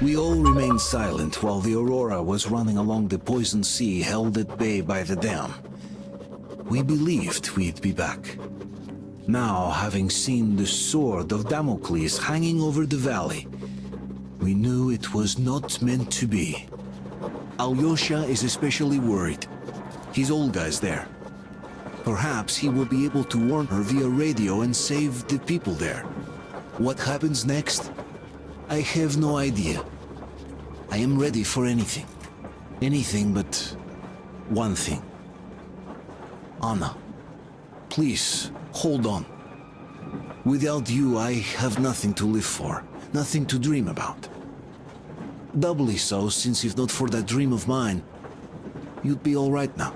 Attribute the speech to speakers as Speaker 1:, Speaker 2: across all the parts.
Speaker 1: We all remained silent while the Aurora was running along the poison sea held at bay by the dam. We believed we'd be back. Now, having seen the sword of Damocles hanging over the valley, we knew it was not meant to be. Alyosha is especially worried. His old guy's there. Perhaps he will be able to warn her via radio and save the people there. What happens next? I have no idea. I am ready for anything. Anything but one thing. Anna, please, hold on. Without you, I have nothing to live for, nothing to dream about. Doubly so, since if not for that dream of mine, you'd be all right now.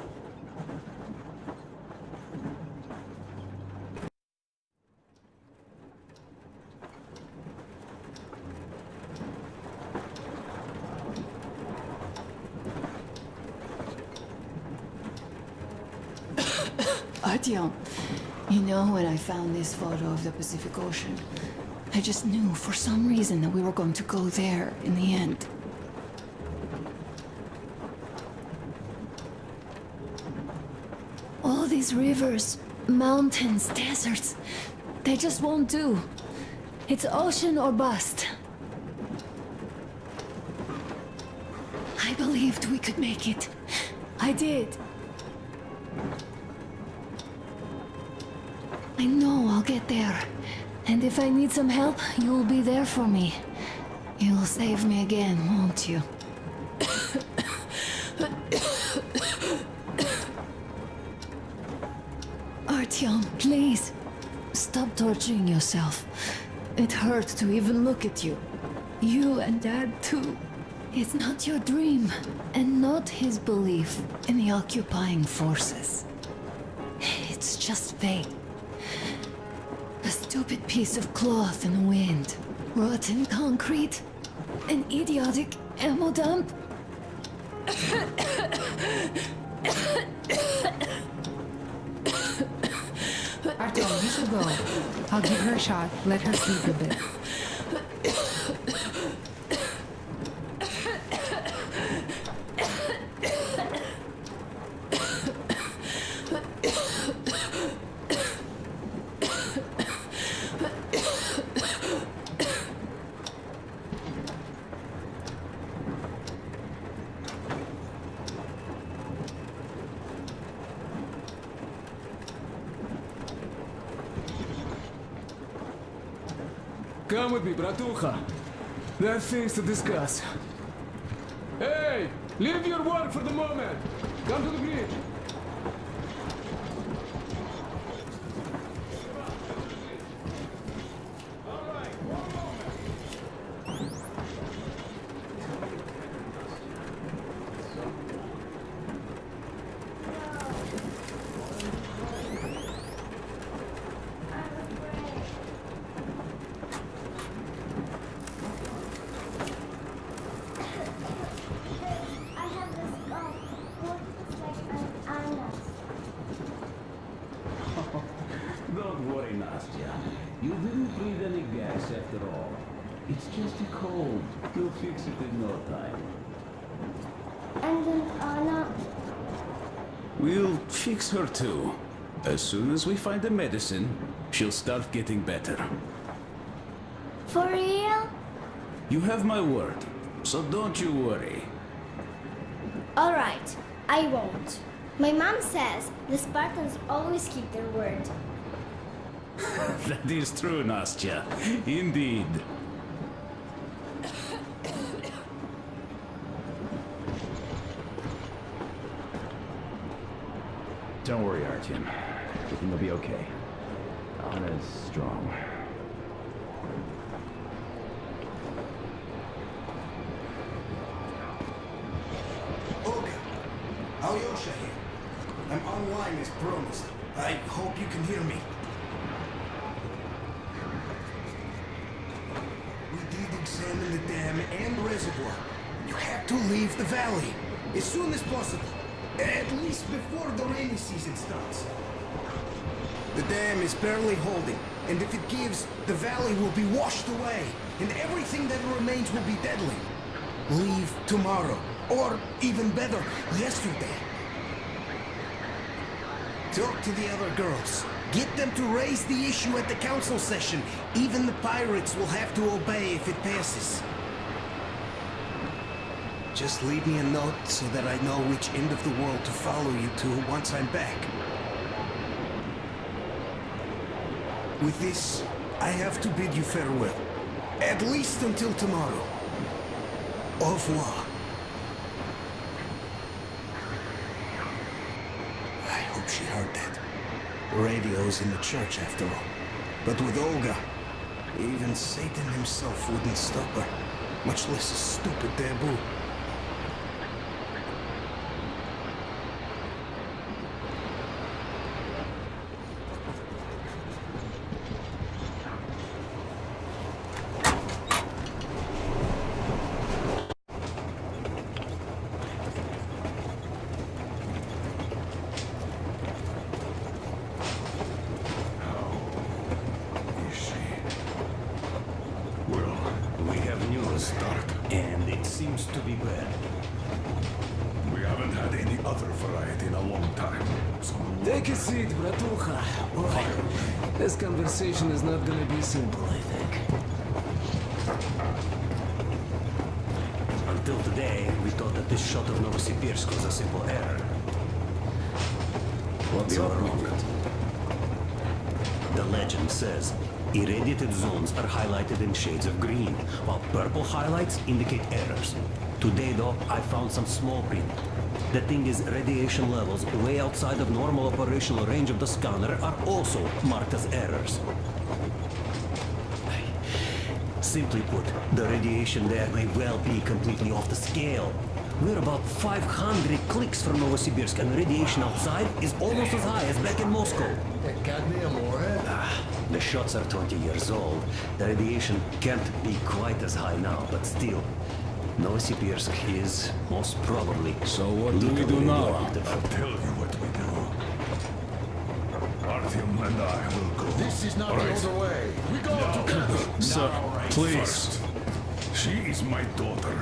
Speaker 2: Artyom, you know, when I found this photo of the Pacific Ocean, I just knew for some reason that we were going to go there in the end. All these rivers, mountains, deserts, they just won't do. It's ocean or bust. I believed we could make it. I did. I know I'll get there. And if I need some help, you'll be there for me. You'll save me again, won't you? Artyom, please. Stop torturing yourself. It hurts to even look at you. You and Dad, too. It's not your dream, and not his belief in the occupying forces. It's just fate. A stupid piece of cloth in the wind. Rotten concrete. An idiotic ammo dump.
Speaker 3: Artyom, you should go. I'll give her a shot. Let her sleep a bit.
Speaker 4: Come with me, bratucha. There are things to discuss. Hey! Leave your work for the moment! Come to the bridge!
Speaker 5: Don't worry, Nastya. You didn't breathe any gas after all. It's just a cold. You'll fix it in no time.
Speaker 6: And then Anna...
Speaker 5: We'll fix her too. As soon as we find the medicine, she'll start getting better.
Speaker 6: For real?
Speaker 5: You have my word, so don't you worry.
Speaker 6: Alright, I won't. My mom says the Spartans always keep their word.
Speaker 5: That is true, Nastya. Indeed.
Speaker 7: Don't worry, Artyom. Everything will be okay. Anna's strong.
Speaker 8: Olga, Alyosha here. I'm online as promised. I hope you can hear me. We did examine the dam and reservoir. You have to leave the valley as soon as possible. At least before the rainy season starts. The dam is barely holding, and if it gives, the valley will be washed away, and everything that remains will be deadly. Leave tomorrow, or even better, yesterday. Talk to the other girls. Get them to raise the issue at the council session. Even the pirates will have to obey if it passes. Just leave me a note so that I know which end of the world to follow you to once I'm back. With this, I have to bid you farewell. At least until tomorrow. Au revoir. I hope she heard that. The radio's in the church after all. But with Olga, even Satan himself wouldn't stop her. Much less a stupid taboo.
Speaker 5: And it seems to be bad.
Speaker 9: We haven't had any other variety in a long time. So
Speaker 4: Take a seat, bratucha. Boy, this conversation is not gonna be simple, I think.
Speaker 5: Until today, we thought that this shot of Novosibirsk was a simple error.
Speaker 4: What's
Speaker 5: We
Speaker 4: up
Speaker 5: were
Speaker 4: with
Speaker 5: wrong.
Speaker 4: it?
Speaker 5: The legend says irradiated zones are highlighted in shades of green, while purple highlights indicate errors. Today, though, I found some small print. The thing is, radiation levels way outside of normal operational range of the scanner are also marked as errors. Simply put, the radiation there may well be completely off the scale. We're about 500 clicks from Novosibirsk, and radiation outside is almost as high as back in Moscow. The shots are 20 years old. The radiation can't be quite as high now, but still, Novosibirsk is most probably.
Speaker 9: So what do we do now?
Speaker 5: radioactive.
Speaker 9: I'll tell you what we do. Artyom and I will go.
Speaker 10: This is not
Speaker 9: All
Speaker 10: the
Speaker 9: right?
Speaker 10: other way. We go together.
Speaker 9: Sir,
Speaker 10: Please.
Speaker 9: First, she is my daughter,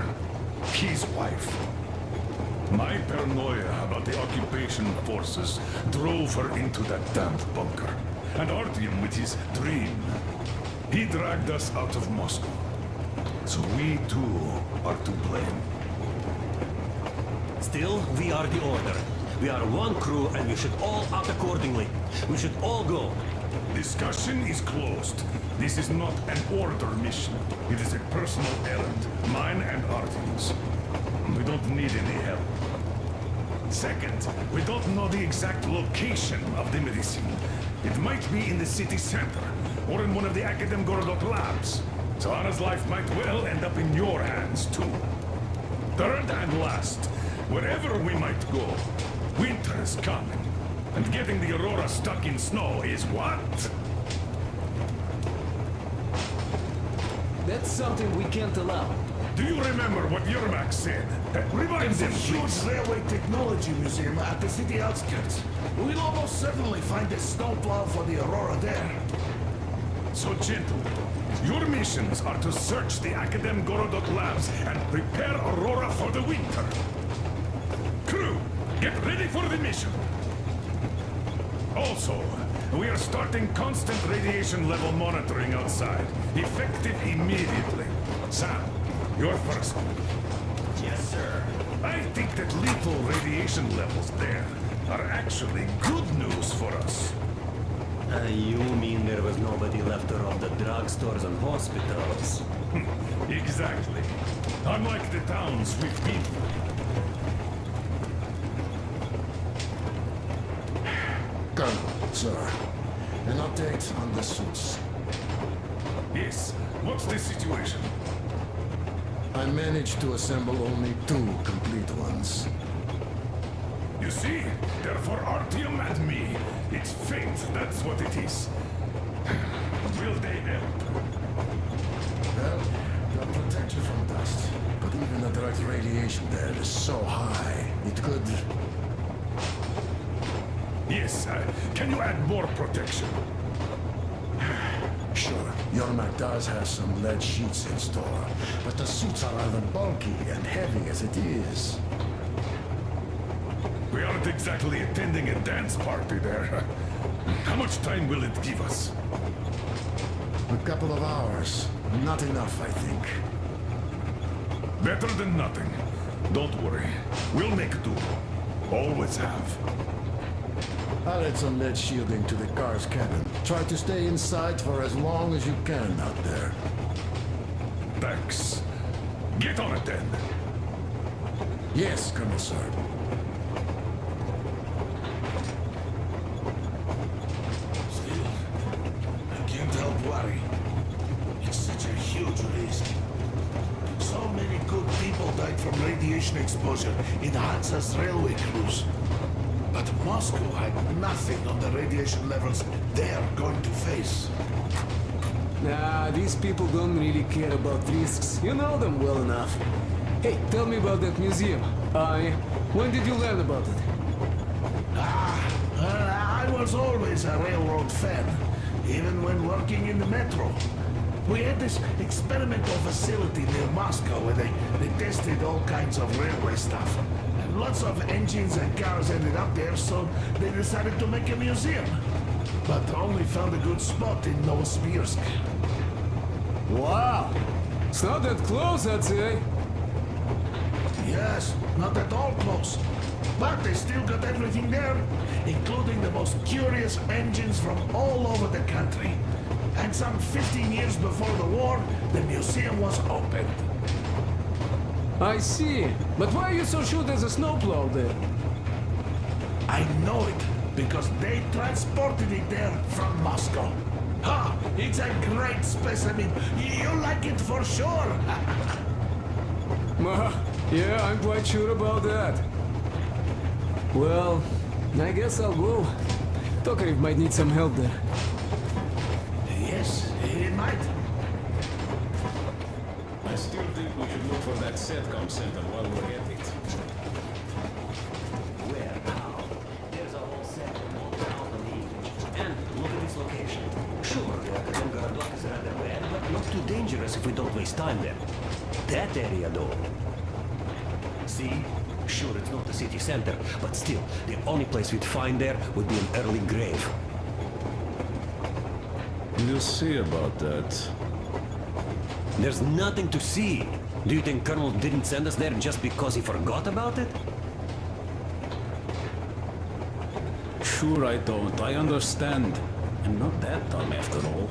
Speaker 9: his wife. My paranoia about the occupation forces drove her into that damned bunker. And Artyom with his dream. He dragged us out of Moscow. So we too are to blame.
Speaker 5: Still, we are the order. We are one crew, and we should all act accordingly. We should all go.
Speaker 9: Discussion is closed. This is not an order mission. It is a personal errand, mine and Artyom's. We don't need any help. Second, we don't know the exact location of the medicine. It might be in the city center, or in one of the Academ Gorodok labs. So Anna's life might well end up in your hands, too. Third and last, wherever we might go, winter is coming. And getting the Aurora stuck in snow is what?
Speaker 4: That's something we can't allow.
Speaker 9: Do you remember what Yermak said? Remind
Speaker 10: There's a
Speaker 9: them,
Speaker 10: huge
Speaker 9: please.
Speaker 10: railway technology museum at the city outskirts. We'll almost certainly find a snowplow for the Aurora there.
Speaker 9: So, gentlemen, your missions are to search the Academ Gorodok labs and prepare Aurora for the winter. Crew, get ready for the mission. Also, we are starting constant radiation level monitoring outside, effective immediately. Sam, you're first.
Speaker 10: Yes, sir.
Speaker 9: I think that lethal radiation levels there are actually good news for us.
Speaker 5: You mean there was nobody left to rob the drugstores and hospitals?
Speaker 9: Exactly. Unlike the towns we've been through.
Speaker 10: Colonel, sir. An update on the suits.
Speaker 9: Yes, what's the situation?
Speaker 10: I managed to assemble only 2 complete ones.
Speaker 9: You see, they're for Artyom and me. It's fate, that's what it is. Will they help?
Speaker 10: Well, they'll protect you from dust. But even the direct radiation there is so high, it could...
Speaker 9: Yes, can you add more protection?
Speaker 10: Sure, Yarmak does have some lead sheets in store, but the suits are rather bulky and heavy as it is.
Speaker 9: We aren't exactly attending a dance party there. How much time will it give us?
Speaker 10: A couple of hours. Not enough, I think.
Speaker 9: Better than nothing. Don't worry. We'll make do. Always have.
Speaker 10: I'll add some lead shielding to the car's cabin. Try to stay inside for as long as you can out there.
Speaker 9: Thanks. Get on it then.
Speaker 10: Yes, Commissar.
Speaker 11: Still, I can't help worry. It's such a huge risk. So many good people died from radiation exposure in Hansa's railway crews. But Moscow had nothing on the radiation levels they're going to face.
Speaker 4: Nah, these people don't really care about risks. You know them well enough. Hey, tell me about that museum. When did you learn about it?
Speaker 11: I was always a railroad fan, even when working in the metro. We had this experimental facility near Moscow where they tested all kinds of railway stuff. And lots of engines and cars ended up there, so they decided to make a museum. But only found a good spot in Novosibirsk.
Speaker 4: Wow! It's not that close, I'd say.
Speaker 11: Yes, not at all close. But they still got everything there, including the most curious engines from all over the country. And some 15 years before the war, the museum was opened.
Speaker 4: I see. But why are you so sure there's a snowplow there?
Speaker 11: I know it, because they transported it there from Moscow. Ha! It's a great specimen. You'll like it for sure.
Speaker 4: Yeah, I'm quite sure about that. Well, I guess I'll go. Tokarev might need some help there.
Speaker 11: Yes, it might.
Speaker 12: I still think we should look for that SATCOM center while we're at it.
Speaker 5: Where? How? There's a whole sector all around the league. And look at this location. Sure, the Novgorod is rather bad, but not too dangerous if we don't waste time there. That area, though. See? Sure, it's not the city center, but still, the only place we'd find there would be an early grave.
Speaker 12: We'll see about that.
Speaker 5: There's nothing to see. Do you think Colonel didn't send us there just because he forgot about it?
Speaker 12: Sure I don't. I understand. I'm not that dumb after all.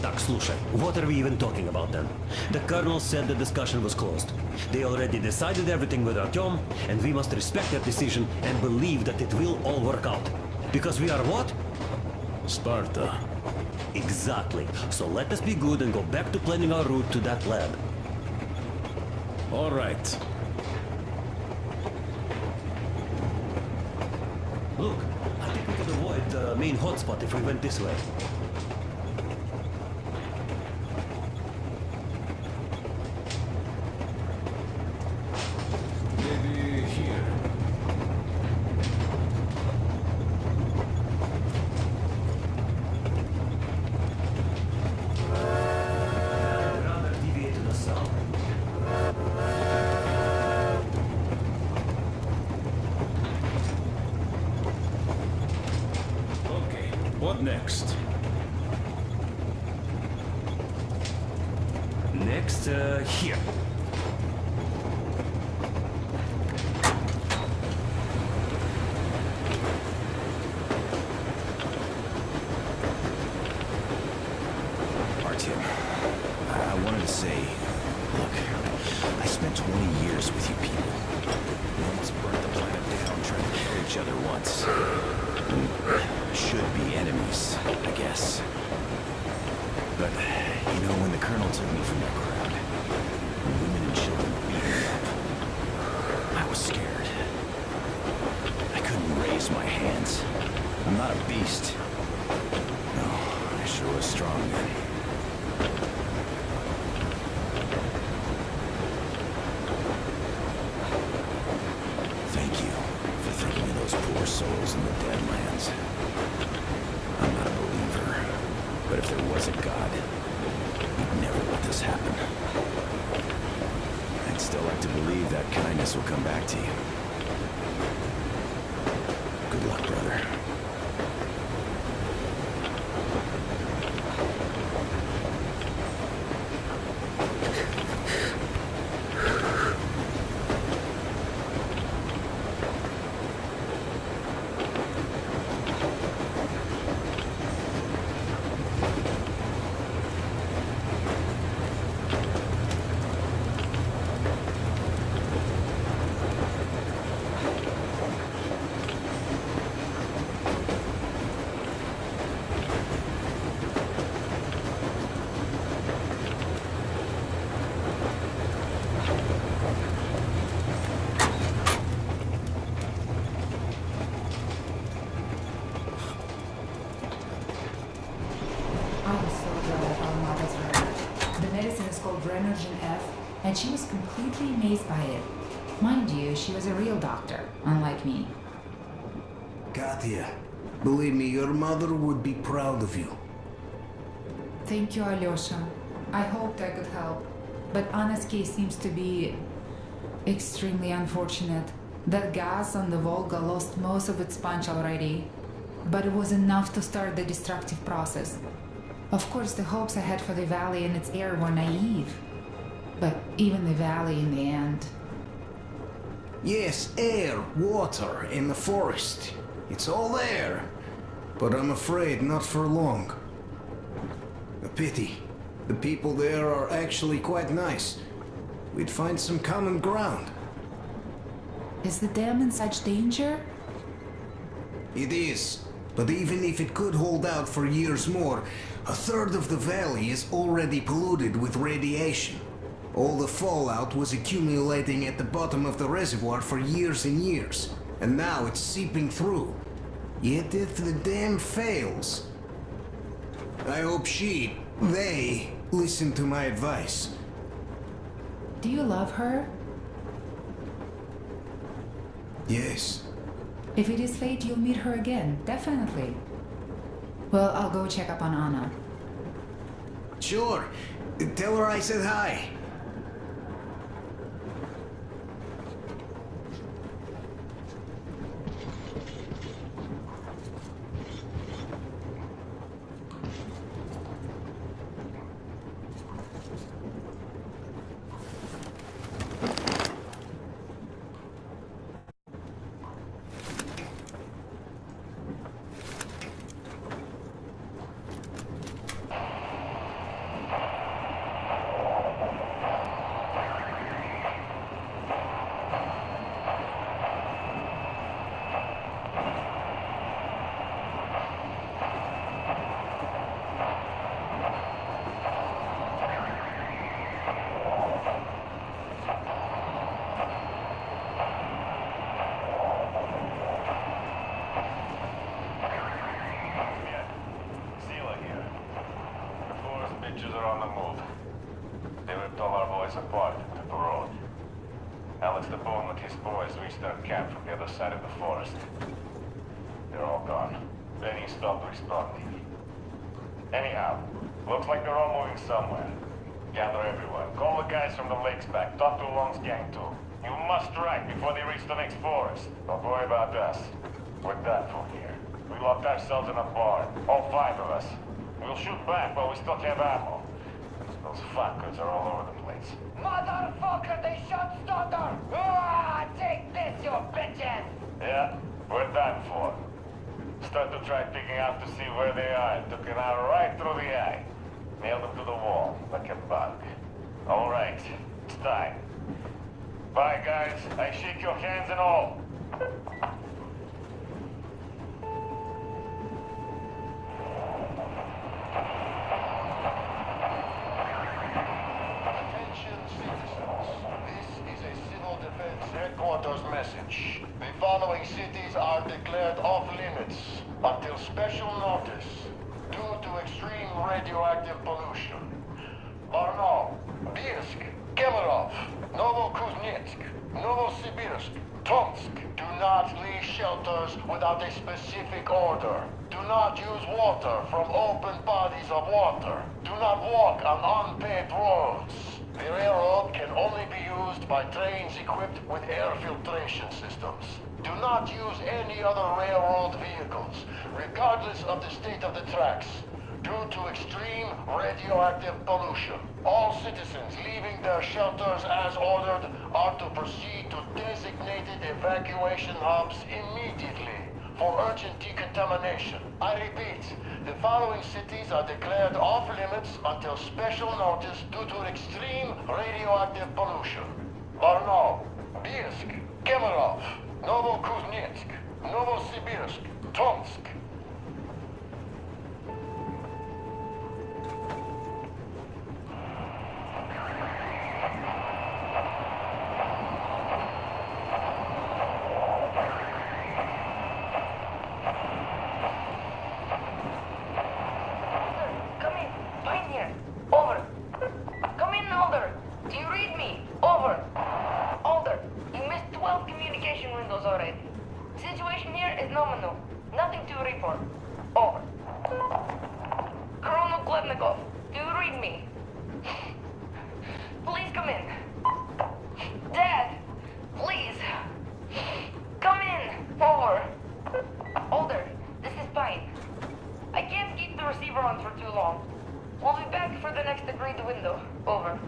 Speaker 5: Так, слушай, what are we even talking about then? The Colonel said the discussion was closed. They already decided everything with Artyom, and we must respect their decision and believe that it will all work out. Because we are what?
Speaker 12: Sparta.
Speaker 5: Exactly. So let us be good and go back to planning our route to that lab.
Speaker 12: All right.
Speaker 5: Look, I think we could avoid the main hotspot if we went this way.
Speaker 12: Maybe here.
Speaker 5: Rather deviate to the south.
Speaker 12: Okay, what next?
Speaker 5: Next, here.
Speaker 1: Artyom, I wanted to say, look, I spent 20 years with you people. We almost burnt the planet down trying to kill each other once. We should be enemies, I guess. But, you know, when the Colonel took me from that crowd, when women and children were beaten up, I was scared. I couldn't raise my hands. I'm not a beast. No, I sure was strong then. Thank you for thinking of those
Speaker 7: those poor souls in the Deadlands. I'm not a believer, but if there was a God, he'd never let this happen. I'd still like to believe that kindness will come back to you. Good luck, brother.
Speaker 3: And she was completely amazed by it. Mind you, she was a real doctor, unlike me.
Speaker 8: Katya, believe me, your mother would be proud of you.
Speaker 3: Thank you, Alyosha. I hoped I could help, but Anna's case seems to be extremely unfortunate. That gas on the Volga lost most of its punch already, but it was enough to start the destructive process. Of course, the hopes I had for the valley and its air were naive. But even the valley in the end.
Speaker 8: Yes, air, water, and the forest. It's all there. But I'm afraid not for long. A pity. The people there are actually quite nice. We'd find some common ground.
Speaker 3: Is the dam in such danger?
Speaker 8: It is. But even if it could hold out for years more, a third of the valley is already polluted with radiation. All the fallout was accumulating at the bottom of the reservoir for years and years, and now it's seeping through. Yet if the dam fails, I hope they listen to my advice.
Speaker 3: Do you love her?
Speaker 8: Yes.
Speaker 3: If it is fate, you'll meet her again, definitely. Well, I'll go check up on Anna.
Speaker 8: Sure. Tell her I said hi.
Speaker 13: apart and took the road. Alex the Bone with his boys reached their camp from the other side of the forest. They're all gone. Benny stopped responding. Anyhow, looks like they're all moving somewhere. Gather everyone. Call the guys from the lakes back. Talk to Long's gang too. You must strike before they reach the next forest. Don't worry about us. We're done from here. We locked ourselves in a barn. All 5 of us. We'll shoot back, but we still have ammo. Those fuckers are all over the place.
Speaker 14: Motherfucker, they shot Stoddard! Ah, take this, you bitches!
Speaker 13: Yeah, we're done for. Start to try picking out to see where they are. Took an hour right through the eye. Nailed them to the wall, like a bug. All right, it's time. Bye, guys. I shake your hands and all.
Speaker 15: Attention citizens. This is a civil defense headquarters message. The following cities are declared off limits until special notice due to extreme radioactive pollution. Barnaul, Birsk, Kemerov, Novokuzhnetsk, Novosibirsk, Tomsk, do not leave shelters without a specific order. Do not use water from open bodies of water. Do not walk on unpaved roads. The railroad can only be used by trains equipped with air filtration systems. Do not use any other railroad vehicles, regardless of the state of the tracks, due to extreme radioactive pollution. All citizens leaving their shelters as ordered are to proceed to designated evacuation hubs immediately for urgent decontamination. I repeat, the following cities are declared off limits until special notice due to extreme radioactive pollution: Varnov, Bielsk, Kemerov, Novokuznetsk, Novosibirsk, Tomsk.
Speaker 14: Come in. Fine here. Over. Come in, Alder. Do you read me? Over. Alder, you missed 12 communication windows already. Situation here is nominal. Nothing to report. Over. Colonel Klebnikov, do you read me? Please come in. Dad, please. Come in. Over. Alder, this is Pine. I can't keep the receiver on for too long. We'll be back for the next agreed window. Over.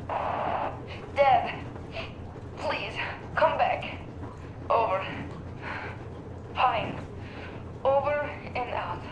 Speaker 14: Dad, please, come back. Over. Pine. Over and out.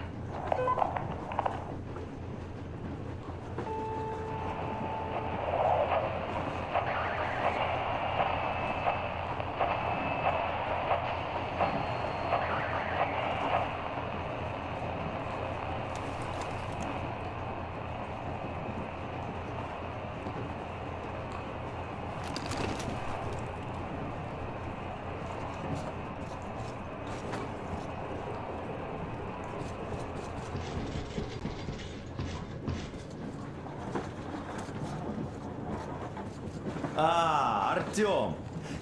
Speaker 16: Ah, Artyom.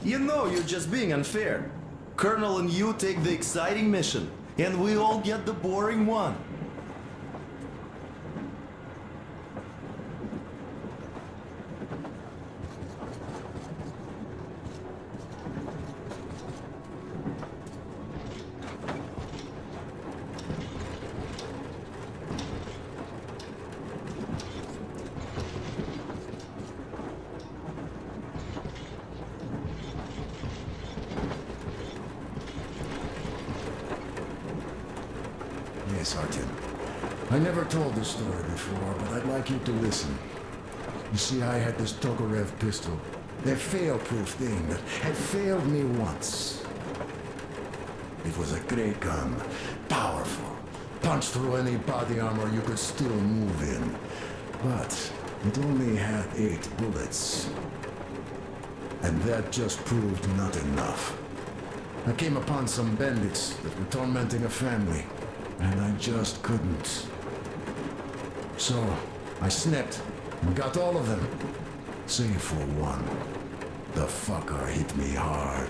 Speaker 16: You know you're just being unfair. Colonel and you take the exciting mission, and we all get the boring one.
Speaker 10: Yes, Artyom. I never told this story before, but I'd like you to listen. You see, I had this Tokarev pistol. A fail-proof thing that had failed me once. It was a great gun. Powerful. Punch through any body armor you could still move in. But it only had 8 bullets. And that just proved not enough. I came upon some bandits that were tormenting a family. And I just couldn't. So, I snapped and got all of them. Save for one. The fucker hit me hard.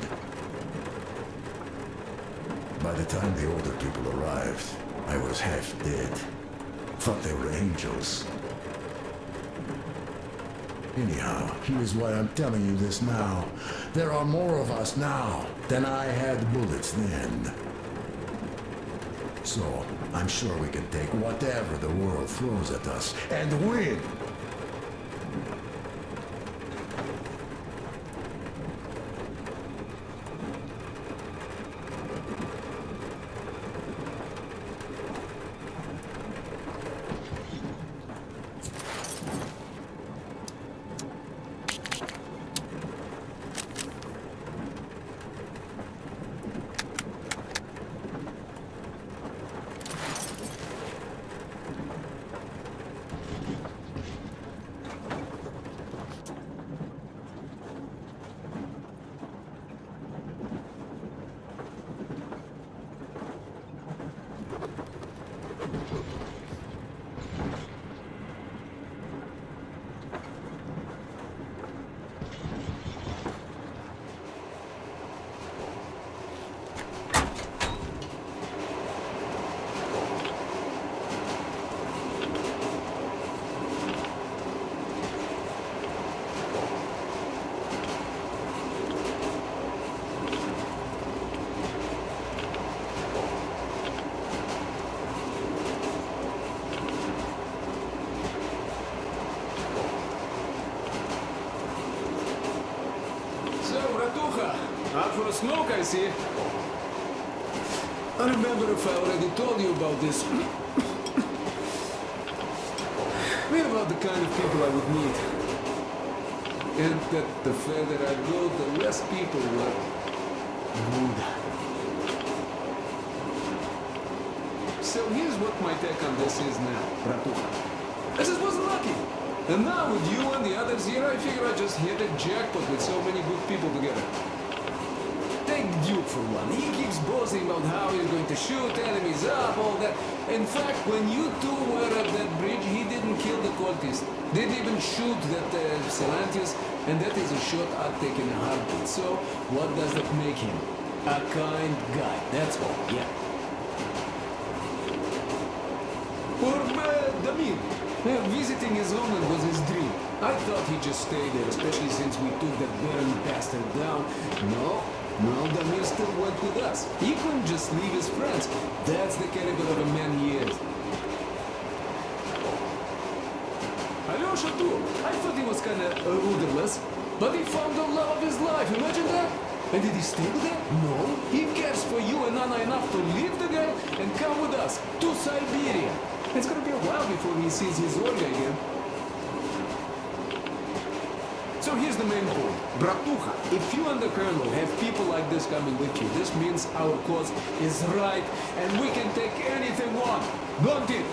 Speaker 10: By the time the older people arrived, I was half dead. Thought they were angels. Anyhow, here's why I'm telling you this now. There are more of us now than I had bullets then. So, I'm sure we can take whatever the world throws at us and win!
Speaker 4: I see. I remember if I already told you about this. Read about the kind of people I would meet. And that the further I go, the less people were good. So here's what my take on this is now, Bratucha. I just was lucky. And now with you and the others here, I figure I just hit a jackpot with so many good people together. Take Duke for one. He keeps boasting about how he's going to shoot enemies up, all that. In fact, when you two were at that bridge, he didn't kill the cultist. Didn't even shoot that Silantius, and that is a shot I'd take in a heartbeat. So, what does that make him? A kind guy, that's all, yeah. Or Damir. Visiting his homeland was his dream. I thought he'd just stay there, especially since we took that Baron bastard down. No, Damir still went with us. He couldn't just leave his friends. That's the caliber of a man he is. Alyosha too. I thought he was kinda rudderless, but he found the love of his life. Imagine that. And did he stay with her? No. He cares for you and Anna enough to leave the girl and come with us to Siberia. It's gonna be a while before he sees his Olga again. So here's the main point. Bratucha, if you and the Colonel have people like this coming with you, this means our cause is right and we can take anything we want. Don't it?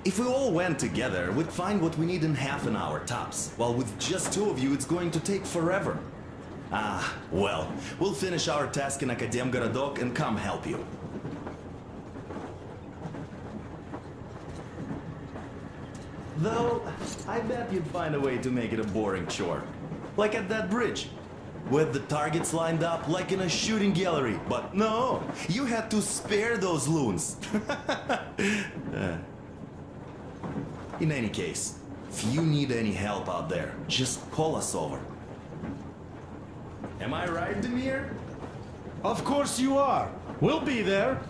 Speaker 16: If we all went together, we'd find what we need in half an hour tops, while with just two of you, it's going to take forever. Ah, well, we'll finish our task in Akademgorodok and come help you. Though, I bet you'd find a way to make it a boring chore. Like at that bridge, with the targets lined up like in a shooting gallery. But no, you had to spare those loons. In any case, if you need any help out there, just call us over. Am I right, Demir?
Speaker 11: Of course you are. We'll be there.